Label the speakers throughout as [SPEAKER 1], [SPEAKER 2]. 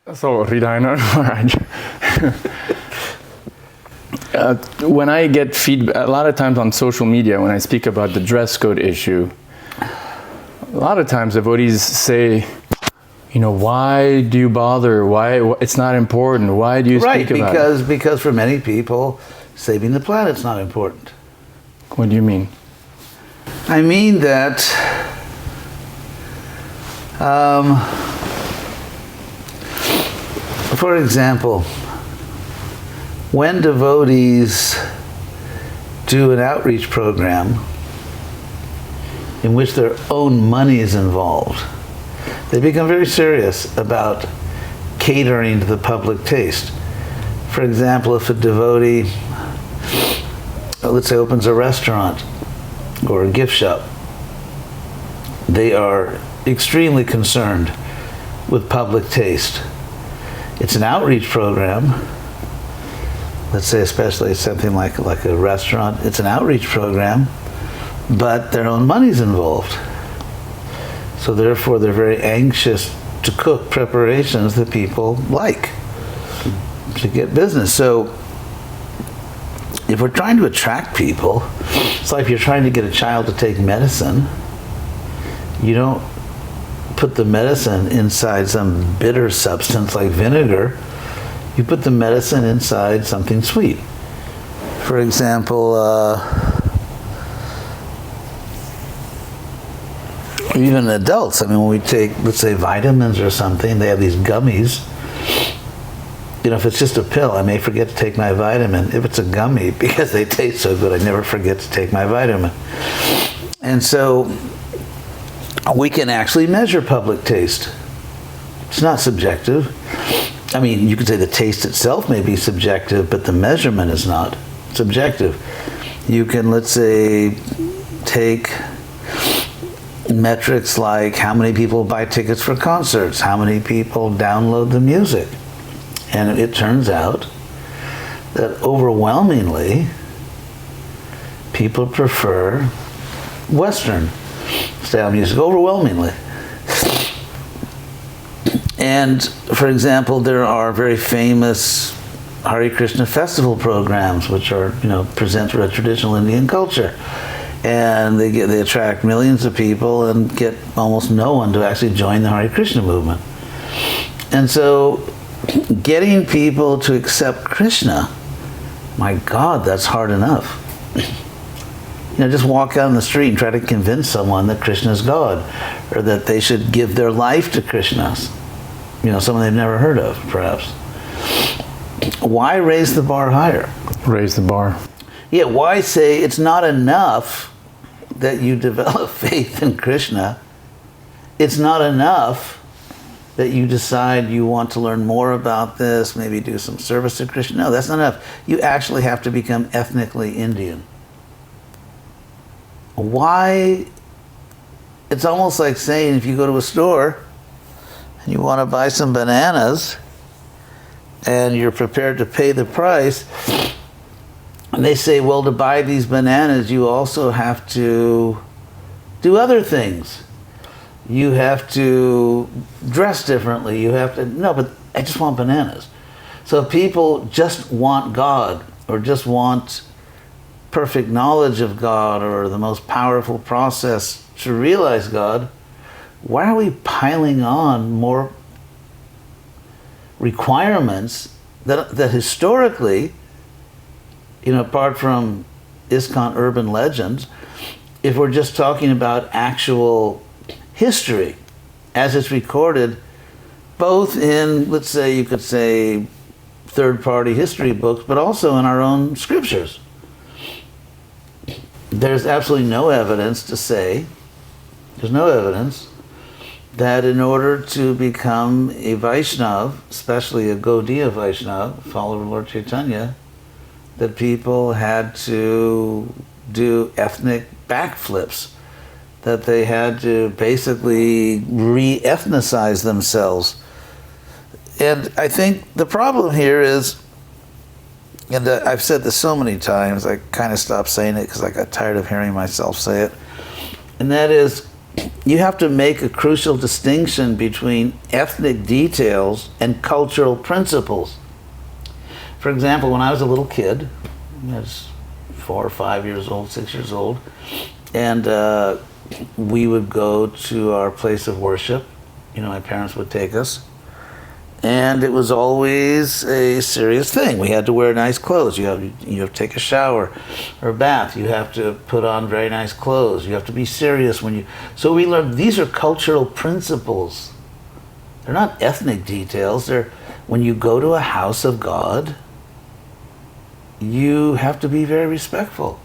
[SPEAKER 1] So, Ridainer, when I get feedback, a lot of times on social media, when I speak about the dress code issue, a lot of times devotees say, why do you bother? Why it's not important? Why do you speak about it?
[SPEAKER 2] Because for many people, saving the planet's not important.
[SPEAKER 1] What do you mean?
[SPEAKER 2] I mean that for example, when devotees do an outreach program in which their own money is involved, they become very serious about catering to the public taste. For example, if a devotee, let's say, opens a restaurant or a gift shop, they are extremely concerned with public taste. It's an outreach program. Let's say especially something like a restaurant. It's an outreach program, but their own money's involved. So therefore they're very anxious to cook preparations that people like to get business. So if we're trying to attract people, it's like if you're trying to get a child to take medicine, you don't put the medicine inside some bitter substance like vinegar. You put the medicine inside something sweet. For example, even adults, when we take, let's say, vitamins or something, they have these gummies. If it's just a pill, I may forget to take my vitamin. If it's a gummy, because they taste so good, I never forget to take my vitamin. And so we can actually measure public taste. It's not subjective. You could say the taste itself may be subjective, but the measurement is not subjective. You can, let's say, take metrics like how many people buy tickets for concerts, how many people download the music. And it turns out that overwhelmingly people prefer Western style music, overwhelmingly. And for example, there are very famous Hare Krishna festival programs which are, present traditional Indian culture. And they attract millions of people and get almost no one to actually join the Hare Krishna movement. And so getting people to accept Krishna, my God, that's hard enough. Just walk out on the street and try to convince someone that Krishna is God, or that they should give their life to Krishna. Someone they've never heard of, perhaps. Why raise the bar higher?
[SPEAKER 1] Raise the bar.
[SPEAKER 2] Yeah, why say it's not enough that you develop faith in Krishna? It's not enough that you decide you want to learn more about this, maybe do some service to Krishna. No, that's not enough. You actually have to become ethnically Indian. Why? It's almost like saying if you go to a store and you want to buy some bananas and you're prepared to pay the price, and they say, well, to buy these bananas, you also have to do other things. You have to dress differently. You have to, no, but I just want bananas. So people just want God, or just want perfect knowledge of God, or the most powerful process to realize God. Why are we piling on more requirements that historically, apart from ISKCON urban legends, if we're just talking about actual history as it's recorded, both in, let's say, you could say, third-party history books, but also in our own scriptures, there's absolutely no evidence to say, there's no evidence that in order to become a Vaishnav, especially a Gaudiya Vaishnav, follower of Lord Chaitanya, that people had to do ethnic backflips, that they had to basically re-ethnicize themselves. And I think the problem here is, and I've said this so many times, I kind of stopped saying it because I got tired of hearing myself say it, and that is, you have to make a crucial distinction between ethnic details and cultural principles. For example, when I was a little kid, I was 4 or 5 years old, 6 years old, and we would go to our place of worship. My parents would take us. And it was always a serious thing. We had to wear nice clothes. You have to take a shower or a bath. You have to put on very nice clothes. You have to be serious when you... So we learned these are cultural principles. They're not ethnic details. They're when you go to a house of God, you have to be very respectful.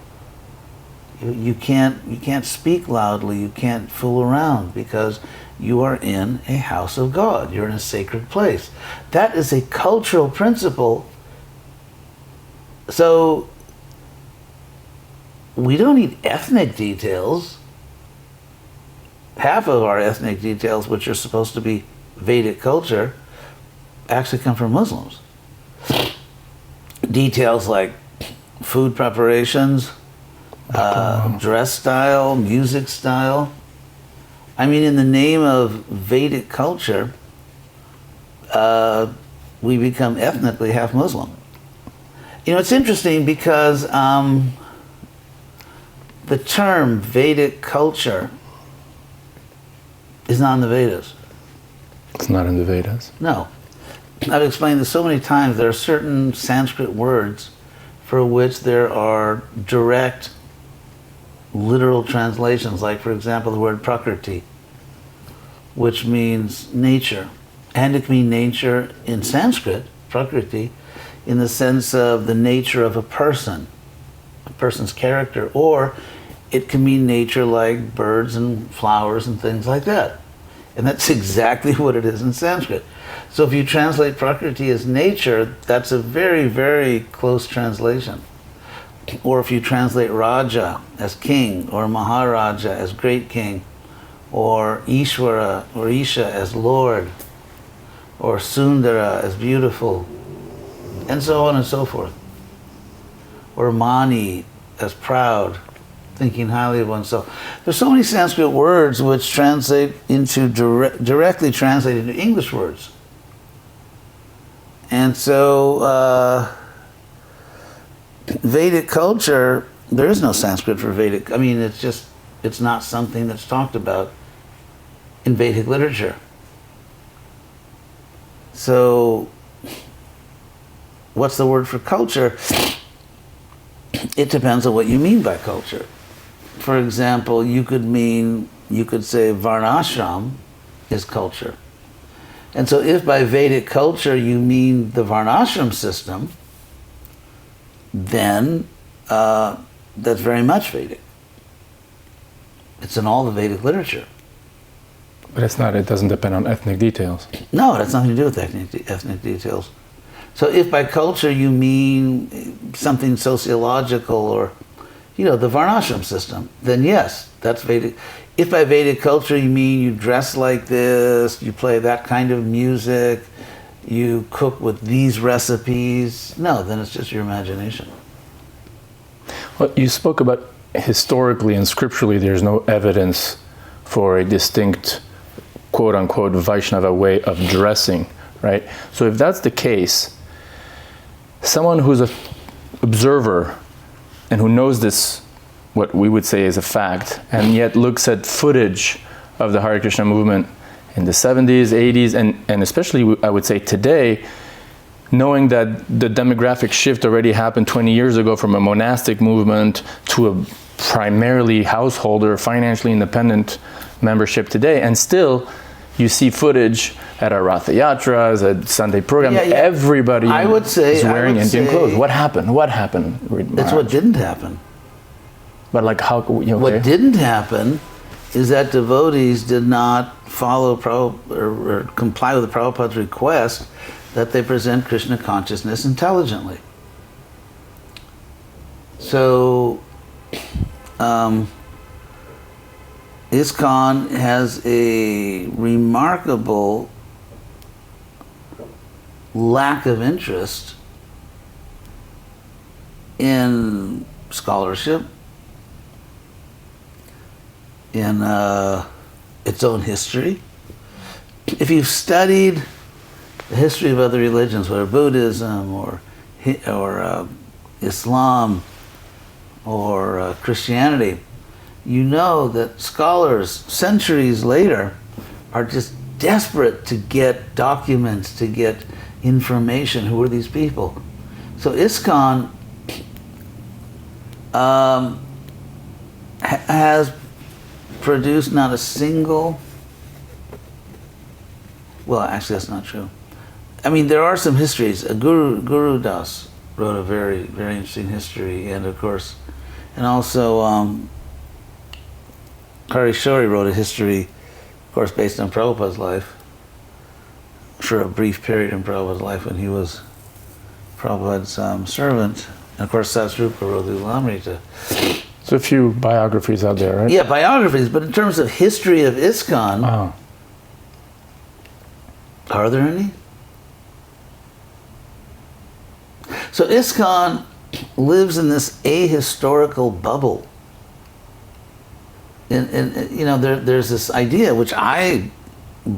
[SPEAKER 2] You can't speak loudly. You can't fool around because you are in a house of God. You're in a sacred place. That is a cultural principle. So we don't need ethnic details. Half of our ethnic details, which are supposed to be Vedic culture, actually come from Muslims. Details like food preparations, dress style, music style. I mean, in the name of Vedic culture, we become ethnically half Muslim. It's interesting because the term Vedic culture is not in the Vedas.
[SPEAKER 1] It's not in the Vedas?
[SPEAKER 2] No. I've explained this so many times. There are certain Sanskrit words for which there are direct literal translations, like, for example, the word prakriti, which means nature. And it can mean nature in Sanskrit, prakriti, in the sense of the nature of a person's character, or it can mean nature like birds and flowers and things like that. And that's exactly what it is in Sanskrit. So if you translate prakriti as nature, that's a very, very close translation. Or if you translate Raja as king, or Maharaja as great king, or Ishvara or Isha as Lord, or Sundara as beautiful, and so on and so forth. Or Mani as proud, thinking highly of oneself. There's so many Sanskrit words which translate into directly translate into English words. And so Vedic culture, there is no Sanskrit for Vedic. I mean, it's not something that's talked about in Vedic literature. So what's the word for culture? It depends on what you mean by culture. For example, you could say varnashram is culture. And so if by Vedic culture you mean the varnashram system, then that's very much Vedic. It's in all the Vedic literature.
[SPEAKER 1] But it doesn't depend on ethnic details.
[SPEAKER 2] No, it has nothing to do with ethnic details. So if by culture you mean something sociological or, the varnashram system, then yes, that's Vedic. If by Vedic culture you mean you dress like this, you play that kind of music, you cook with these recipes, no, then it's just your imagination.
[SPEAKER 1] Well, you spoke about historically and scripturally there's no evidence for a distinct, quote-unquote, Vaishnava way of dressing, right? So if that's the case, someone who's an observer and who knows this, what we would say is a fact, and yet looks at footage of the Hare Krishna movement in the 70s, 80s, and especially I would say today, knowing that the demographic shift already happened 20 years ago from a monastic movement to a primarily householder, financially independent membership today, and still you see footage at our Ratha Yatras, at Sunday program, everybody is wearing Indian clothes. What happened?
[SPEAKER 2] That's what didn't happen.
[SPEAKER 1] But like how, okay.
[SPEAKER 2] What didn't happen is that devotees did not follow or comply with the Prabhupada's request that they present Krishna consciousness intelligently. So ISKCON has a remarkable lack of interest in scholarship, in its own history. If you've studied the history of other religions, whether Buddhism or Islam or Christianity, you know that scholars centuries later are just desperate to get documents, to get information. Who are these people? So ISKCON has produced not a single, well, actually that's not true. I mean, there are some histories. Guru Das wrote a very, very interesting history, and of course, and also Hari Shori wrote a history, of course, based on Prabhupada's life, for a brief period in Prabhupada's life when he was Prabhupada's servant. And of course, Satsrupa wrote the Ulamrita.
[SPEAKER 1] So a few biographies out there, right?
[SPEAKER 2] Yeah, biographies, but in terms of history of ISKCON, are there any? So ISKCON lives in this ahistorical bubble. And you know, there's this idea which I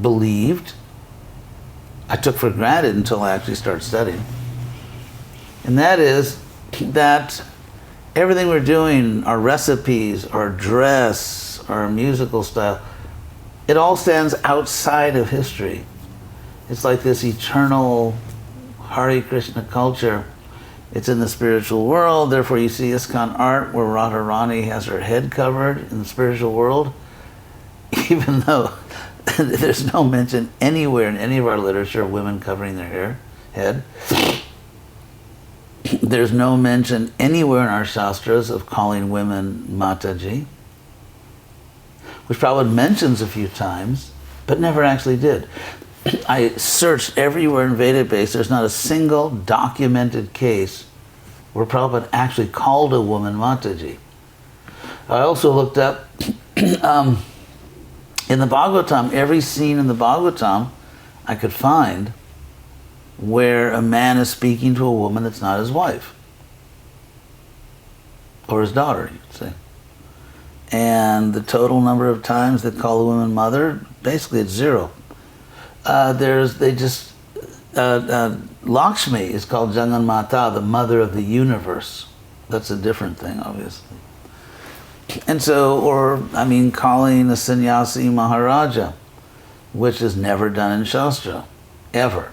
[SPEAKER 2] believed, I took for granted until I actually started studying. And that is that everything we're doing, our recipes, our dress, our musical style, it all stands outside of history. It's like this eternal Hare Krishna culture. It's in the spiritual world, therefore you see ISKCON art where Radharani has her head covered in the spiritual world, even though there's no mention anywhere in any of our literature of women covering their head. There's no mention anywhere in our Shastras of calling women Mataji, which Prabhupada mentions a few times, but never actually did. I searched everywhere in Veda base, there's not a single documented case where Prabhupada actually called a woman Mataji. I also looked up, in the Bhagavatam, every scene in the Bhagavatam I could find where a man is speaking to a woman that's not his wife. Or his daughter, you could say. And the total number of times they call a woman mother, basically it's 0. Lakshmi is called Jangan Mata, the mother of the universe. That's a different thing, obviously. And so, calling a sannyasi Maharaja, which is never done in Shastra, ever.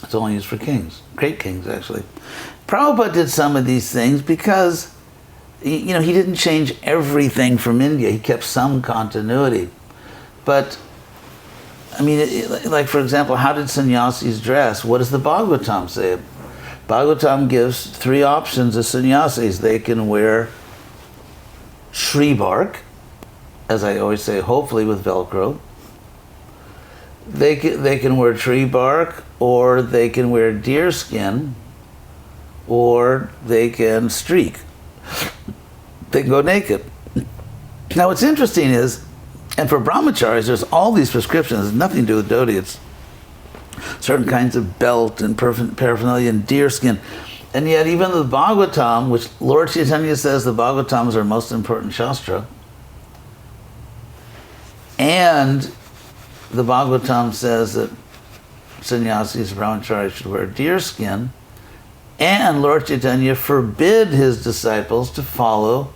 [SPEAKER 2] It's only used for kings, great kings actually. Prabhupada did some of these things because, he didn't change everything from India. He kept some continuity. But, like for example, how did sannyasis dress? What does the Bhagavatam say? Bhagavatam gives 3 options of sannyasis. They can wear tree bark, as I always say, hopefully with Velcro. They can wear tree bark, or they can wear deer skin, or they can streak. They can go naked. Now what's interesting is, and for brahmacharis, there's all these prescriptions. It's nothing to do with dhoti. It's certain kinds of belt and paraphernalia and deer skin. And yet even the Bhagavatam, which Lord Chaitanya says the Bhagavatam is our most important shastra, and the Bhagavatam says that sannyasis, brahmacharis should wear deer skin, and Lord Chaitanya forbid his disciples to follow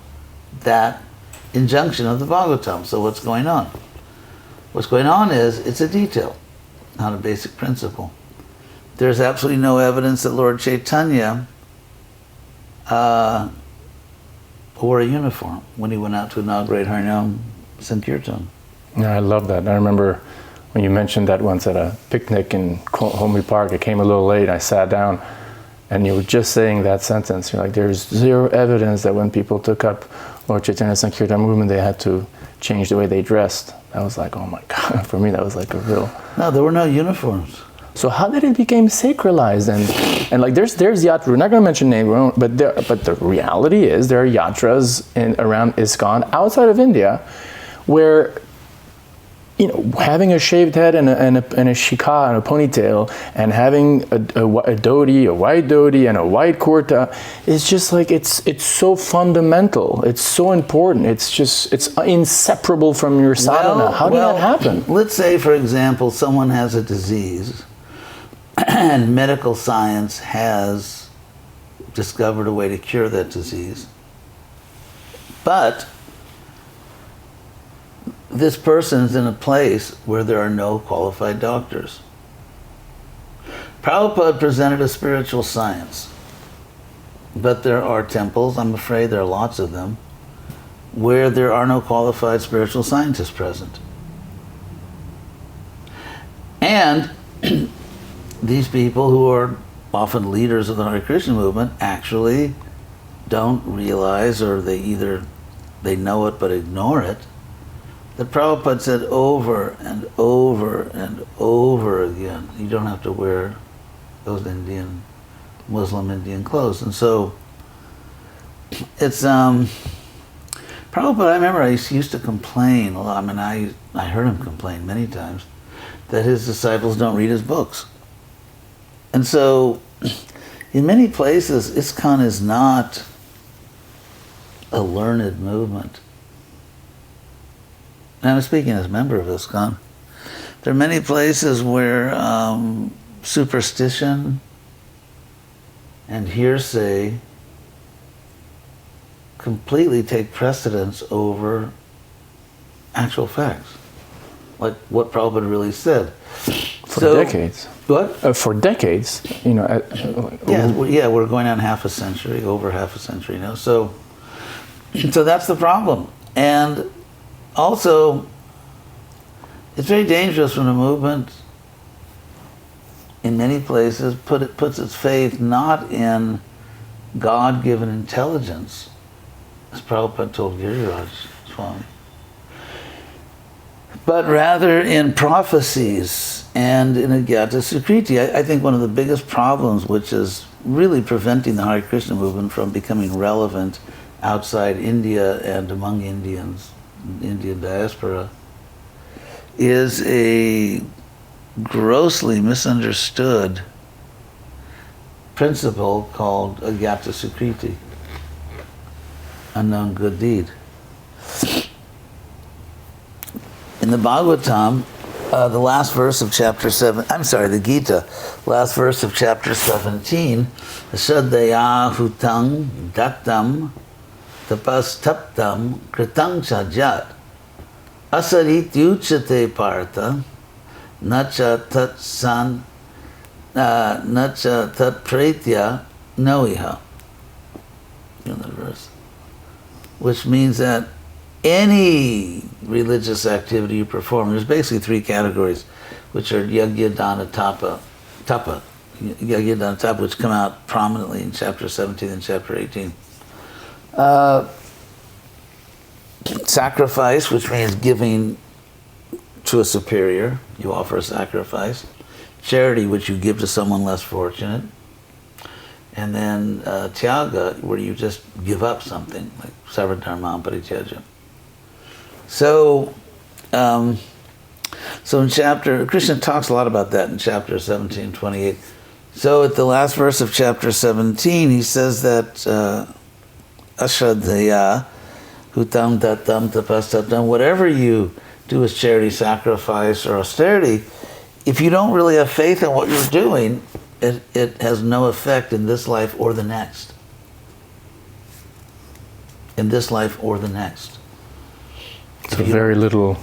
[SPEAKER 2] that injunction of the Bhagavatam. So what's going on? What's going on is, it's a detail, not a basic principle. There's absolutely no evidence that Lord Chaitanya wore a uniform when he went out to inaugurate Harinam Sankirtan.
[SPEAKER 1] Yeah, I love that. I remember when you mentioned that once at a picnic in Homely Park. I came a little late, I sat down, and you were just saying that sentence. You're like, there's 0 evidence that when people took up Lord Chaitanya Sankirtan movement, they had to change the way they dressed. I was like, oh my God, for me that was like a real...
[SPEAKER 2] No, there were no uniforms.
[SPEAKER 1] So how did it become sacralized? And like there's yatra, we're not going to mention name, but the reality is there are yatras around ISKCON outside of India where, having a shaved head and a shika and a ponytail, and having a dhoti, a white dhoti, and a white kurta, is just like it's so fundamental. It's so important. It's inseparable from your sadhana. How did that happen?
[SPEAKER 2] Let's say, for example, someone has a disease, and medical science has discovered a way to cure that disease, but this person is in a place where there are no qualified doctors. Prabhupada presented a spiritual science, but there are temples, I'm afraid there are lots of them, where there are no qualified spiritual scientists present. And these people, who are often leaders of the Hare Krishna movement, actually don't realize, or they know it but ignore it, that Prabhupada said over and over and over again, you don't have to wear those Muslim Indian clothes. And so it's Prabhupada, I remember I used to complain a lot. I mean, I heard him complain many times that his disciples don't read his books. And so in many places, ISKCON is not a learned movement. And I'm speaking as a member of ISKCON. There are many places where superstition and hearsay completely take precedence over actual facts, like what Prabhupada really said.
[SPEAKER 1] For decades.
[SPEAKER 2] What?
[SPEAKER 1] For decades,
[SPEAKER 2] Yeah, we're going on over half a century now. So that's the problem. And also, it's very dangerous when a movement, in many places, puts its faith not in God-given intelligence, as Prabhupada told Giriraj Swami, but rather in prophecies and in Agyata Sukriti. I think one of the biggest problems, which is really preventing the Hare Krishna movement from becoming relevant outside India and among Indians, Indian diaspora, is a grossly misunderstood principle called Agyata Sukriti, unknown good deed. In the Bhagavatam, the last verse of chapter 7, the Gita, last verse of chapter 17, Shraddhaya hutang dattam tapastaptam kritang chajat asarityuchate partha nacha tat pretya noiha. Another verse. Which means that any religious activity you perform, there's basically three categories, which are yajna, dana, tapa, yajna, dana, tapa, which come out prominently in chapter 17 and chapter 18. Sacrifice, which means giving to a superior, you offer a sacrifice. Charity, which you give to someone less fortunate. And then tyaga, where you just give up something, like sarvadharma parityaja. So in Krishna talks a lot about that in chapter 17, 28. So at the last verse of chapter 17, he says that ashraddhaya hutam datam tapastaptam, whatever you do as charity, sacrifice, or austerity, if you don't really have faith in what you're doing, it has no effect in this life or the next. In this life or the next.
[SPEAKER 1] So very little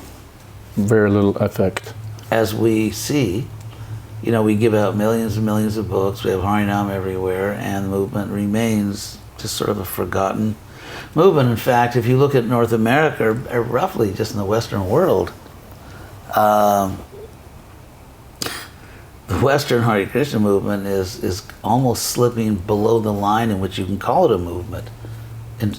[SPEAKER 1] effect.
[SPEAKER 2] As we see, we give out millions and millions of books, we have Harinam everywhere, and the movement remains just sort of a forgotten movement. In fact, if you look at North America, or roughly just in the Western world, the Western Hare Krishna movement is almost slipping below the line in which you can call it a movement.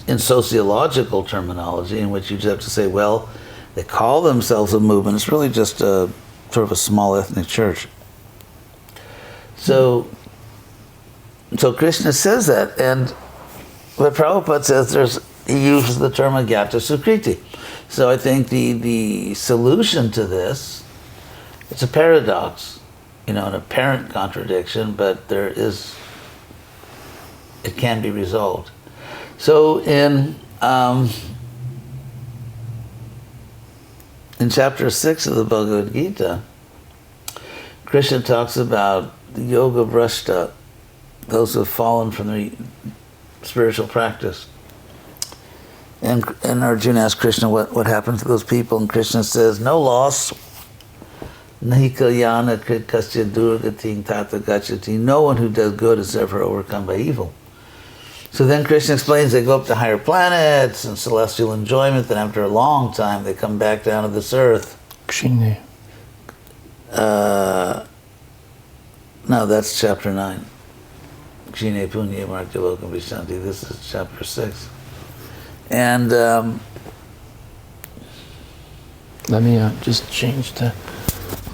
[SPEAKER 2] In sociological terminology, in which you just have to say, well, they call themselves a movement. It's really just a sort of a small ethnic church. So Krishna says that, and what Prabhupada says, he uses the term Agyata Sukriti. So I think the solution to this, it's a paradox, an apparent contradiction, but it can be resolved. So in chapter 6 of the Bhagavad Gita, Krishna talks about the yoga brashta, those who have fallen from the spiritual practice. And Arjuna asks Krishna what happened to those people, and Krishna says, no loss. Nahi kalyana kasya durgating tata gacchati. No one who does good is ever overcome by evil. So then Krishna explains they go up to higher planets and celestial enjoyment, then after a long time they come back down to this earth.
[SPEAKER 1] Kshine.
[SPEAKER 2] No, that's chapter 9. Kshine punya martyalokam vishanti. This is chapter 6. And
[SPEAKER 1] let me just change the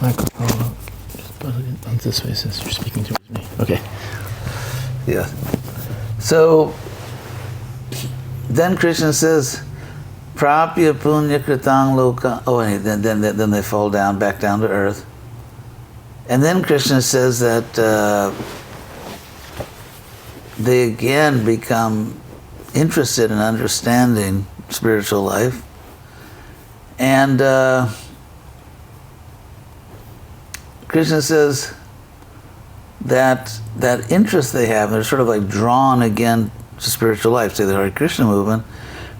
[SPEAKER 1] microphone. Just put it on this way since you're speaking towards me. Okay.
[SPEAKER 2] yeah. So then Krishna says, Prapya punya kritang loka. Oh, and then they fall back down to earth. And then Krishna says that they again become interested in understanding spiritual life. And Krishna says that interest they have, they're sort of like drawn again to spiritual life, say the Hare Krishna movement.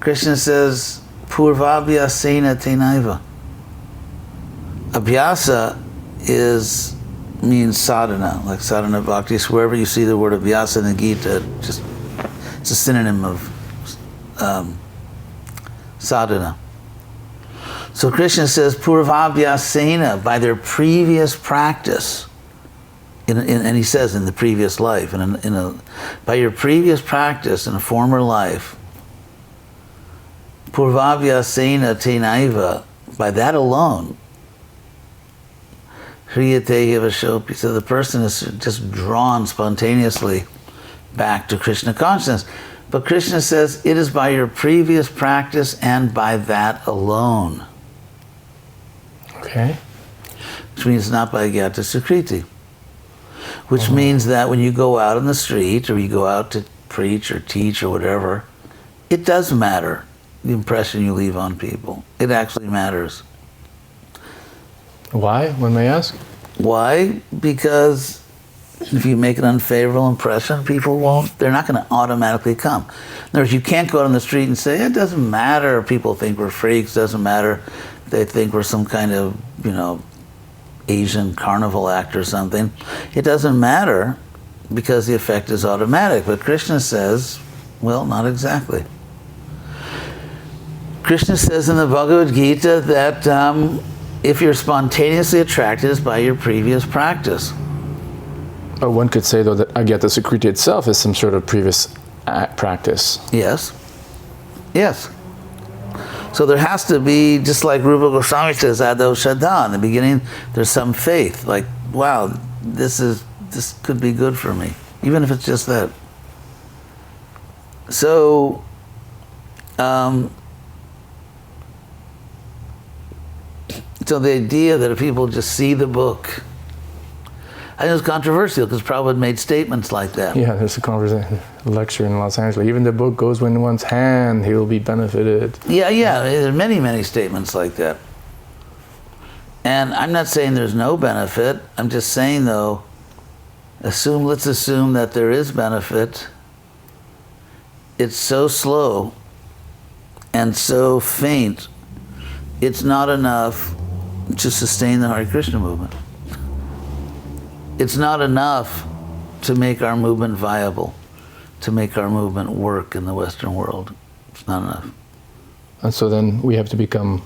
[SPEAKER 2] Krishna says, Purvabhyasena tenaiva. Abhyasa means sadhana, like sadhana bhakti. So wherever you see the word abhyasa in the Gita, it's a synonym of sadhana. So Krishna says, Purvabhyasena, by their previous practice, and he says in the previous life, by your previous practice in a former life, Purvabhyasena tenaiva, by that alone, Hriyate Hivashopi, so the person is just drawn spontaneously back to Krishna consciousness. But Krishna says, it is by your previous practice and by that alone.
[SPEAKER 1] Okay.
[SPEAKER 2] Which means not by Gyata Sukriti. Which means that when you go out on the street, or you go out to preach or teach or whatever, it does matter, the impression you leave on people. It actually matters.
[SPEAKER 1] Why, one may ask?
[SPEAKER 2] Why? Because if you make an unfavorable impression, they're not going to automatically come. In other words, you can't go out on the street and say, it doesn't matter, people think we're freaks, doesn't matter, they think we're some kind of, Asian carnival act or something. It doesn't matter because the effect is automatic. But Krishna says, well, not exactly. Krishna says in the Bhagavad Gita that if you're spontaneously attracted, it's by your previous practice.
[SPEAKER 1] But one could say, though, that Agyata Sukriti itself is some sort of previous practice.
[SPEAKER 2] Yes. Yes. So there has to be, just like Rupa Goswami says, Ado Shraddha. In the beginning, there's some faith. Like, wow, this could be good for me. Even if it's just that. So, so the idea that if people just see the book, I think it's controversial because Prabhupada made statements like that.
[SPEAKER 1] Yeah, there's a lecture in Los Angeles. Even the book goes in one's hand, he will be benefited.
[SPEAKER 2] Yeah, there are many, many statements like that. And I'm not saying there's no benefit. I'm just saying, though, let's assume that there is benefit. It's so slow and so faint, it's not enough to sustain the Hare Krishna movement. It's not enough to make our movement viable, to make our movement work in the Western world. It's not enough.
[SPEAKER 1] And so then we have to become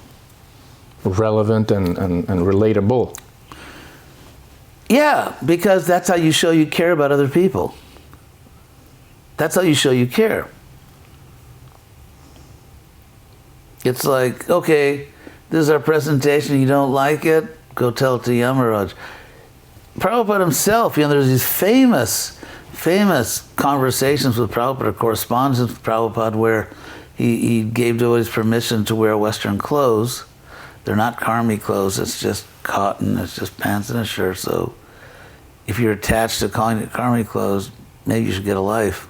[SPEAKER 1] relevant and relatable.
[SPEAKER 2] Yeah, because that's how you show you care about other people. That's how you show you care. It's like, okay, this is our presentation, you don't like it, go tell it to Yamaraj. Prabhupada himself, there's these famous conversations with Prabhupada, correspondence with Prabhupada, where he gave devotees permission to wear Western clothes. They're not karmi clothes, it's just cotton, it's just pants and a shirt. So if you're attached to calling it karmi clothes, maybe you should get a life.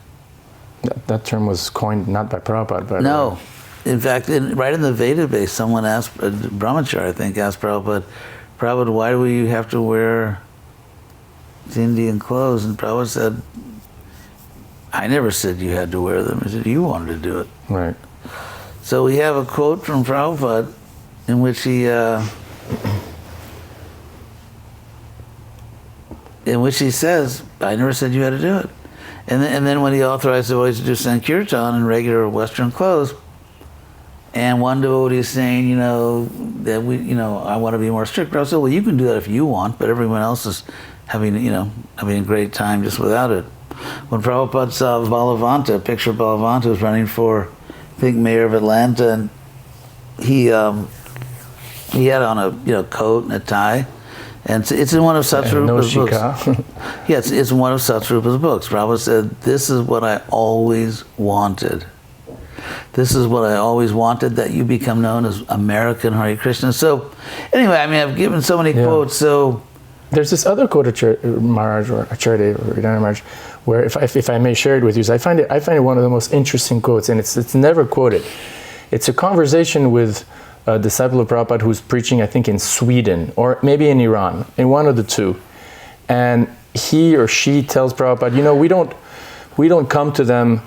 [SPEAKER 1] That term was coined not by Prabhupada, but...
[SPEAKER 2] No. In fact, right in the Veda base, someone asked, Brahmachari, I think, asked Prabhupada, why do you have to wear Indian clothes? And Prabhupada said, I never said you had to wear them. He said, you wanted to do it.
[SPEAKER 1] Right.
[SPEAKER 2] So we have a quote from Prabhupada in which he says, I never said you had to do it. And then when he authorized devotees to do Sankirtan in regular Western clothes, and one devotee is saying, that I want to be more strict. But I said, well, you can do that if you want, but everyone else is having a great time just without it. When Prabhupada saw Balavanta, a picture of Balavanta was running for, I think, mayor of Atlanta, and he had on a coat and a tie, and it's in one of Satsvarupa's books. Yeah, it's in one of Satsvarupa's books. Prabhupada said, this is what I always wanted. This is what I always wanted, that you become known as American Hare Krishna. So, anyway, I've given so many quotes. So,
[SPEAKER 1] there's this other quote of Maharaj or Acharya or Radharani Maharaj, where if I may share it with you, so I find it one of the most interesting quotes, and it's never quoted. It's a conversation with a disciple of Prabhupada who's preaching, I think, in Sweden or maybe in Iran, in one of the two, and he or she tells Prabhupada, we don't come to them.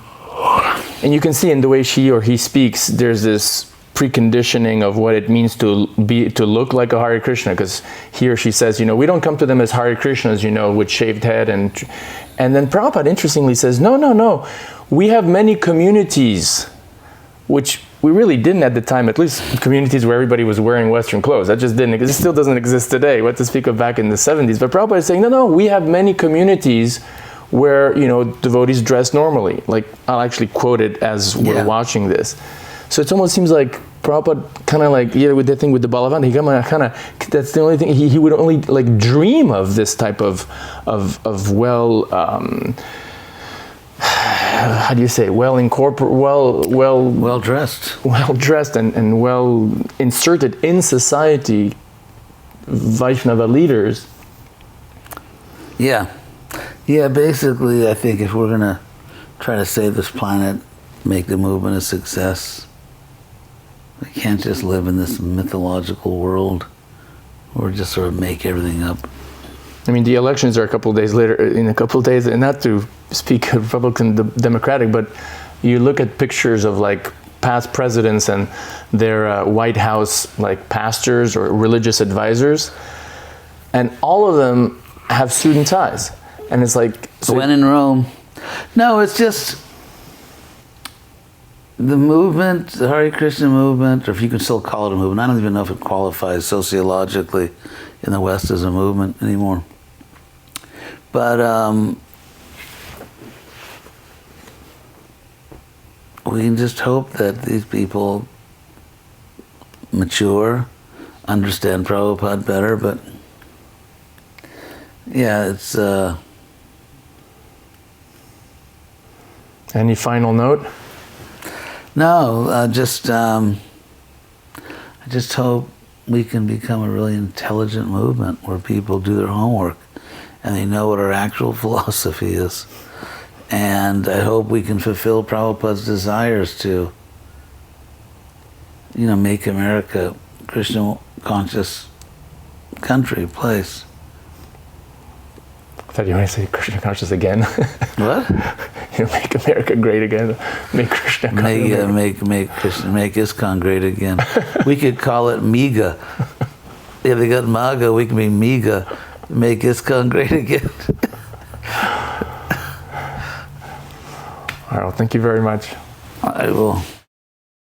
[SPEAKER 1] And you can see in the way she or he speaks, there's this preconditioning of what it means to look like a Hare Krishna, because he or she says, we don't come to them as Hare Krishnas, with shaved head, and then Prabhupada interestingly says, no, we have many communities, which we really didn't at the time, at least communities where everybody was wearing Western clothes. That just didn't exist. It still doesn't exist today. What to speak of back in the 70s. But Prabhupada is saying, no, we have many communities where devotees dress normally. Like, I'll actually quote it as we're watching this. So it almost seems like Prabhupada kind of with that thing with the Balavanta, he kind of that's the only thing he would only dream of, this type of well how do you say, well dressed and well inserted in society Vaishnava leaders.
[SPEAKER 2] Yeah, basically, I think if we're going to try to save this planet, make the movement a success, we can't just live in this mythological world or just sort of make everything up.
[SPEAKER 1] The elections are a couple of days later, in a couple of days, and not to speak of Republican Democratic, but you look at pictures of past presidents and their White House pastors or religious advisors, and all of them have suit and ties. And it's
[SPEAKER 2] when in Rome. No, it's just the movement, the Hare Krishna movement, or if you can still call it a movement. I don't even know if it qualifies sociologically in the West as a movement anymore. But we can just hope that these people mature, understand Prabhupada better, but it's...
[SPEAKER 1] Any final note?
[SPEAKER 2] No, I just hope we can become a really intelligent movement where people do their homework and they know what our actual philosophy is. And I hope we can fulfill Prabhupada's desires to, make America a Krishna conscious country, place.
[SPEAKER 1] I thought you wanted to say Krishna conscious again.
[SPEAKER 2] What?
[SPEAKER 1] Make America great again. Make Krishna
[SPEAKER 2] make Krishna, make ISKCON great again. We could call it MEGA. If they got MAGA, we can be MEGA. Make ISKCON great again.
[SPEAKER 1] All right, well, thank you very much.
[SPEAKER 2] I will.